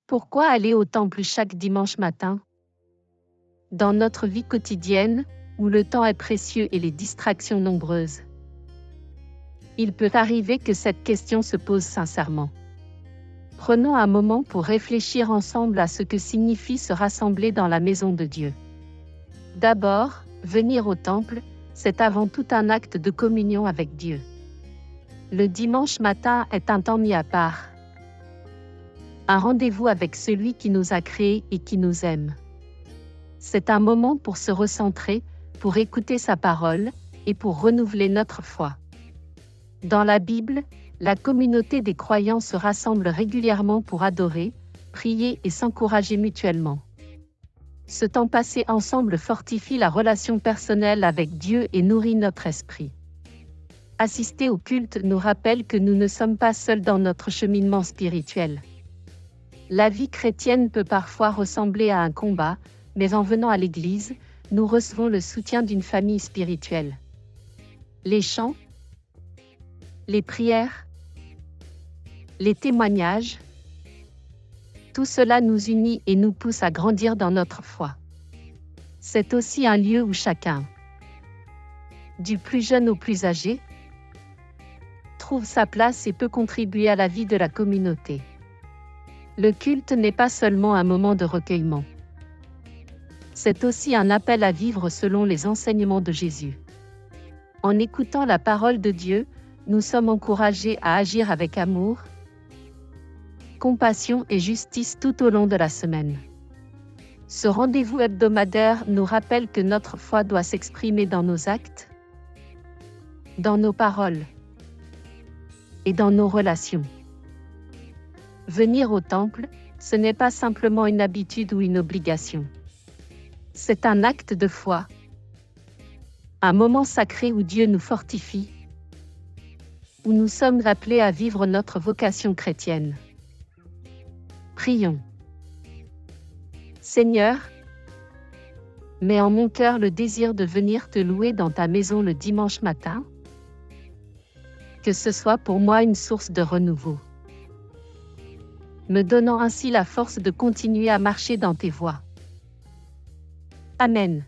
Pourquoi aller au temple chaque dimanche matin? Dans notre vie quotidienne, où le temps est précieux et les distractions nombreuses, il peut arriver que cette question se pose sincèrement. Prenons un moment pour réfléchir ensemble à ce que signifie se rassembler dans la maison de Dieu. D'abord, venir au temple, c'est avant tout un acte de communion avec Dieu. Le dimanche matin est un temps mis à part. Un rendez-vous avec celui qui nous a créés et qui nous aime. C'est un moment pour se recentrer, pour écouter sa parole, et pour renouveler notre foi. Dans la Bible, la communauté des croyants se rassemble régulièrement pour adorer, prier et s'encourager mutuellement. Ce temps passé ensemble fortifie la relation personnelle avec Dieu et nourrit notre esprit. Assister au culte nous rappelle que nous ne sommes pas seuls dans notre cheminement spirituel. La vie chrétienne peut parfois ressembler à un combat, mais en venant à l'église, nous recevons le soutien d'une famille spirituelle. Les chants, les prières, les témoignages, tout cela nous unit et nous pousse à grandir dans notre foi. C'est aussi un lieu où chacun, du plus jeune au plus âgé, trouve sa place et peut contribuer à la vie de la communauté. Le culte n'est pas seulement un moment de recueillement. C'est aussi un appel à vivre selon les enseignements de Jésus. En écoutant la parole de Dieu, nous sommes encouragés à agir avec amour, compassion et justice tout au long de la semaine. Ce rendez-vous hebdomadaire nous rappelle que notre foi doit s'exprimer dans nos actes, dans nos paroles et dans nos relations. Venir au temple, ce n'est pas simplement une habitude ou une obligation. C'est un acte de foi, un moment sacré où Dieu nous fortifie, où nous sommes appelés à vivre notre vocation chrétienne. Prions. Seigneur, mets en mon cœur le désir de venir te louer dans ta maison le dimanche matin. Que ce soit pour moi une source de renouveau, me donnant ainsi la force de continuer à marcher dans tes voies. Amen.